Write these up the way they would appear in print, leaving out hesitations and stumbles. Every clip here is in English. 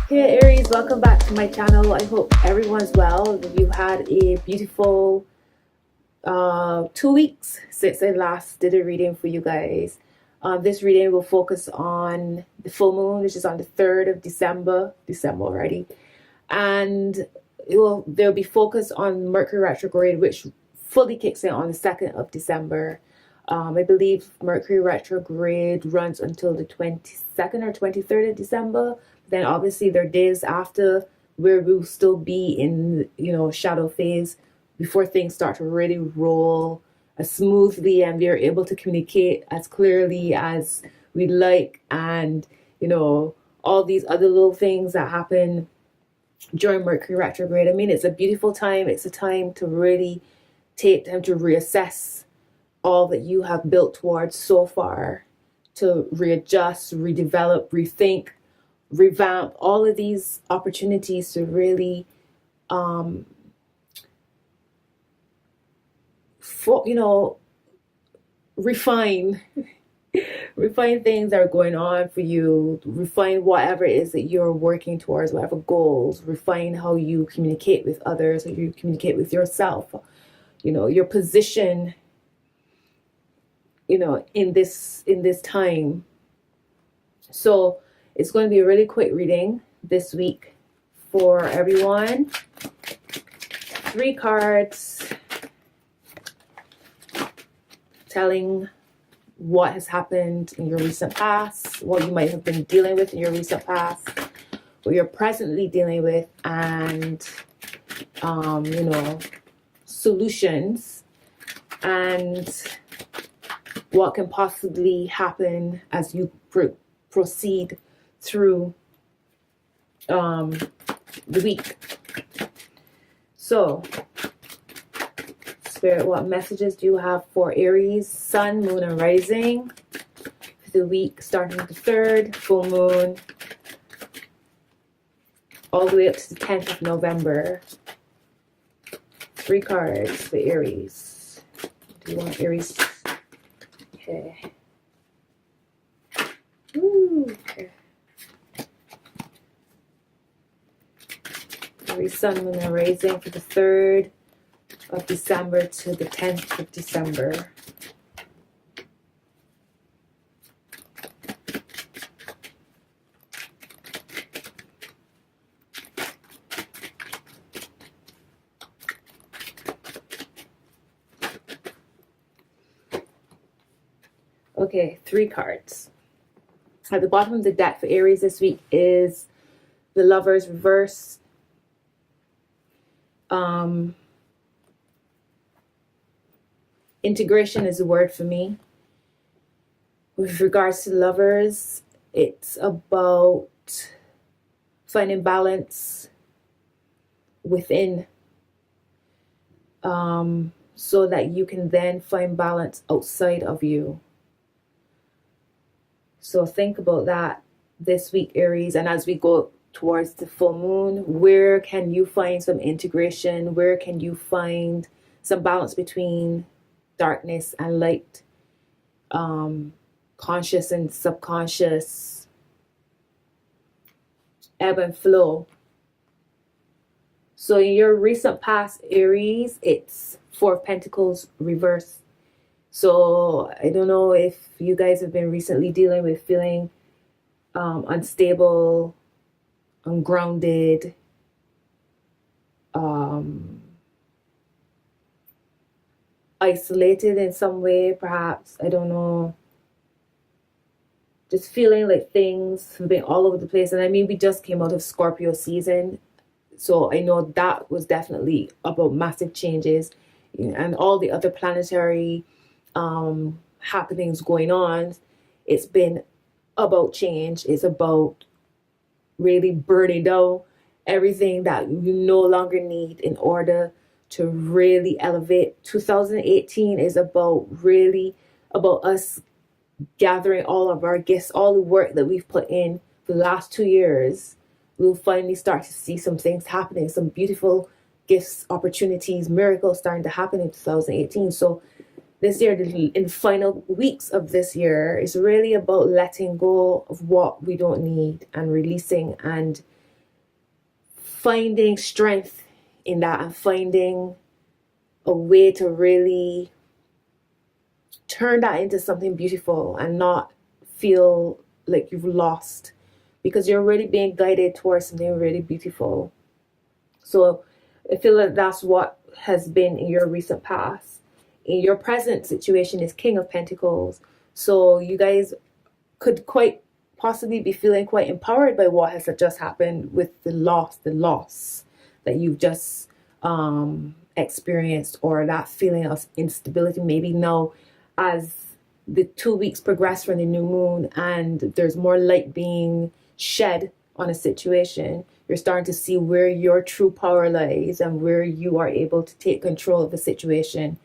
Hey Aries, welcome back to my channel. I hope everyone's well. You had a beautiful 2 weeks since I last did a reading for you guys. This reading will focus on the full moon, which is on the 3rd of December already. And there'll be focus on Mercury Retrograde, which fully kicks in on the 2nd of December. I believe Mercury Retrograde runs until the 22nd or 23rd of December. Then obviously there are days after where we'll still be in, shadow phase before things start to really roll as smoothly and we're able to communicate as clearly as we like. And, all these other little things that happen during Mercury Retrograde. I mean, it's a beautiful time. It's a time to really take time to reassess all that you have built towards so far, to readjust, redevelop, rethink, revamp all of these opportunities to really refine refine things that are going on for you, refine whatever it is that you're working towards, whatever goals, refine how you communicate with others, how you communicate with yourself, your position in this time. So it's going to be a really quick reading this week for everyone. 3 cards telling what has happened in your recent past, what you might have been dealing with in your recent past, what you're presently dealing with, and solutions, and what can possibly happen as you proceed through the week. So, Spirit, what messages do you have for Aries, Sun, Moon, and Rising for the week starting with the 3rd, full moon, all the way up to the 10th of November? 3 cards for Aries. Do you want Aries? Okay. Okay. Aries, Sun, Moon, and Rising for the 3rd of December to the 10th of December. Okay, 3 cards. At the bottom of the deck for Aries this week is the Lovers reverse. Integration is a word for me. With regards to Lovers, it's about finding balance within, so that you can then find balance outside of you. So think about that this week, Aries. And as we go towards the full moon, where can you find some integration? Where can you find some balance between darkness and light, conscious and subconscious, ebb and flow? So in your recent past, Aries, it's 4 of Pentacles reverse. So I don't know if you guys have been recently dealing with feeling unstable, ungrounded, isolated in some way, perhaps. I don't know. Just feeling like things have been all over the place. And I mean, we just came out of Scorpio season. So I know that was definitely about massive changes and all the other planetary happenings going on. It's been about change. It's about really burning down everything that you no longer need in order to really elevate. 2018 is really about us gathering all of our gifts, all the work that we've put in for the last 2 years. We'll finally start to see some things happening, some beautiful gifts, opportunities, miracles starting to happen in 2018. So this year, in the final weeks of this year, is really about letting go of what we don't need and releasing and finding strength in that and finding a way to really turn that into something beautiful and not feel like you've lost, because you're really being guided towards something really beautiful. So I feel like that's what has been in your recent past. In your present situation is King of Pentacles. So you guys could quite possibly be feeling quite empowered by what has just happened with the loss that you've just experienced, or that feeling of instability. Maybe now, as the 2 weeks progress from the new moon and there's more light being shed on a situation, you're starting to see where your true power lies and where you are able to take control of the situation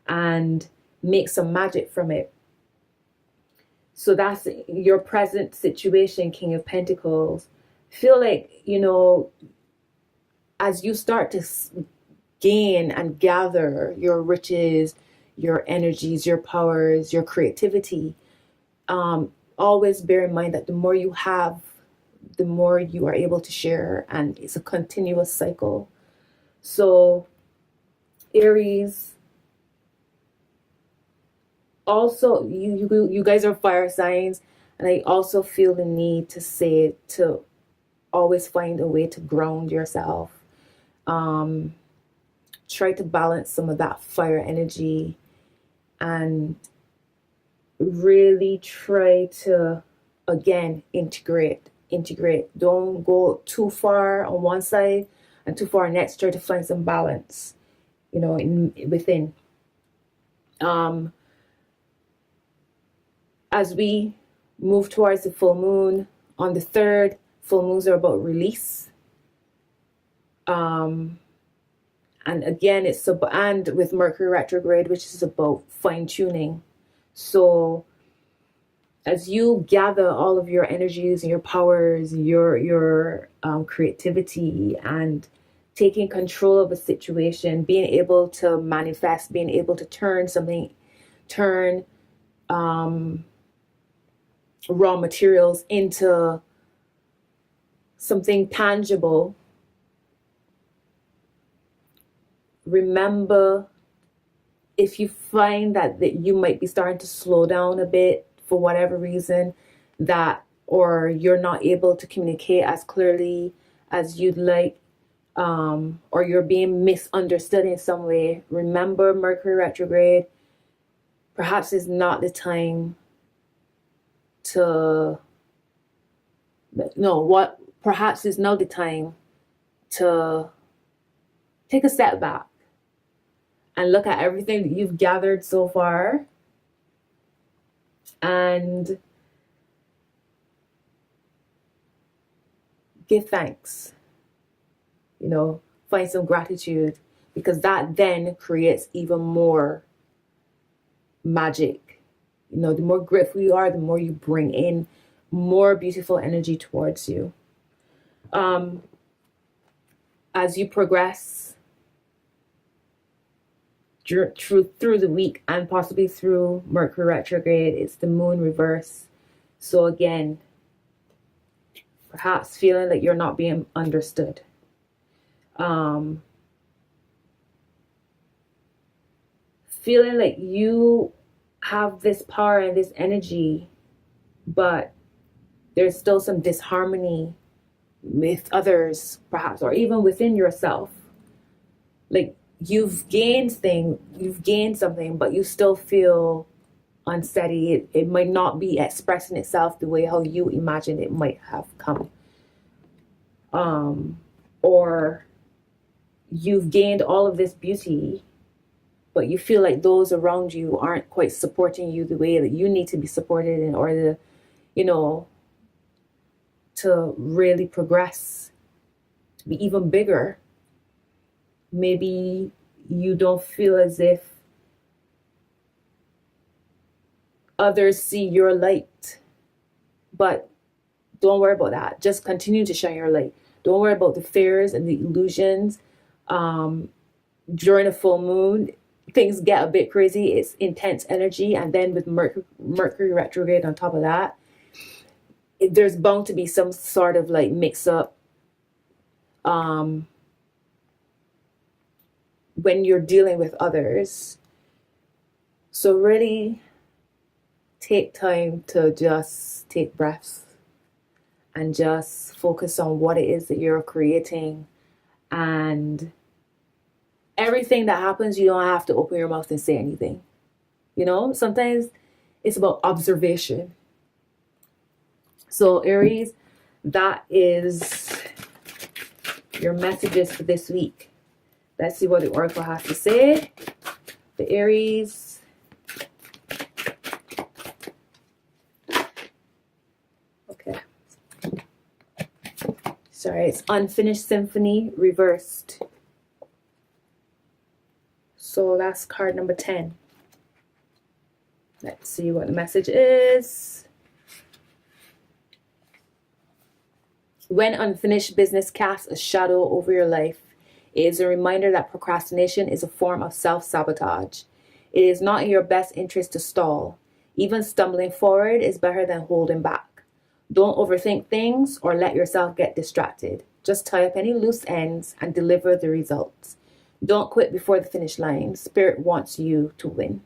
and make some magic from it. So that's your present situation, King of Pentacles. Feel like, you know, as you start to gain and gather your riches, your energies, your powers, your creativity, always bear in mind that the more you have, the more you are able to share, and it's a continuous cycle. So Aries, also you guys are fire signs, and I also feel the need to say to always find a way to ground yourself. Try to balance some of that fire energy and really try to, again, integrate. Don't go too far on one side and too far next. Try to find some balance, you know, within. As we move towards the full moon on the 3rd, full moons are about release. And again, and with Mercury retrograde, which is about fine-tuning. So as you gather all of your energies and your powers, your creativity, and taking control of a situation, being able to manifest, being able to turn raw materials into something tangible. Remember, if you find that you might be starting to slow down a bit for whatever reason, or you're not able to communicate as clearly as you'd like, or you're being misunderstood in some way, remember Mercury retrograde perhaps is not the time perhaps is now the time to take a step back and look at everything that you've gathered so far and give thanks. You know, find some gratitude, because that then creates even more magic. You know, the more grateful you are, the more you bring in more beautiful energy towards you. As you progress through the week and possibly through Mercury retrograde, it's the moon reverse. So again, perhaps feeling like you're not being understood. Feeling like you have this power and this energy, but there's still some disharmony with others, perhaps, or even within yourself. Like you've gained something, but you still feel unsteady. It might not be expressing itself the way how you imagine it might have come. Or you've gained all of this beauty, but you feel like those around you aren't quite supporting you the way that you need to be supported in order to, you know, to really progress, to be even bigger. Maybe you don't feel as if others see your light, but don't worry about that. Just continue to shine your light. Don't worry about the fears and the illusions. During a full moon, things get a bit crazy. It's intense energy, and then with Mercury retrograde on top of that, there's bound to be some sort of like mix up, when you're dealing with others. So really take time to just take breaths and just focus on what it is that you're creating. And everything that happens, you don't have to open your mouth and say anything. You know, sometimes it's about observation. So Aries, that is your messages for this week. Let's see what the Oracle has to say. The Aries. Okay. Sorry, it's Unfinished Symphony reversed. So that's card number 10. Let's see what the message is. When unfinished business casts a shadow over your life, it is a reminder that procrastination is a form of self-sabotage. It is not in your best interest to stall. Even stumbling forward is better than holding back. Don't overthink things or let yourself get distracted. Just tie up any loose ends and deliver the results. Don't quit before the finish line. Spirit wants you to win.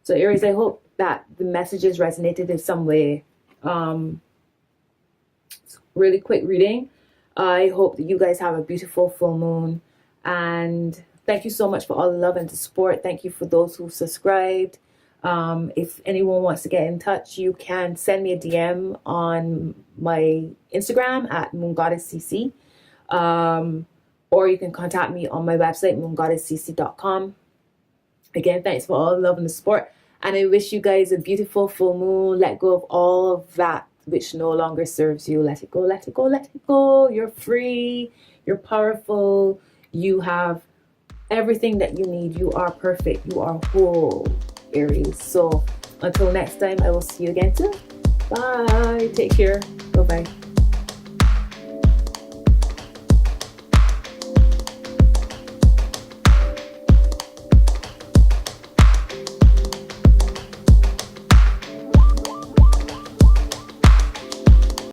So Aries, I hope that the messages resonated in some way. Really quick reading. I hope that you guys have a beautiful full moon. And thank you so much for all the love and the support. Thank you for those who subscribed. If anyone wants to get in touch, you can send me a DM on my Instagram at moongoodesssisi. Or you can contact me on my website, moongoodesssisi.com. Again, thanks for all the love and the support. And I wish you guys a beautiful full moon. Let go of all of that which no longer serves you. Let it go, let it go, let it go. You're free. You're powerful. You have everything that you need. You are perfect. You are whole, Aries. So until next time, I will see you again soon. Bye. Take care. Bye-bye.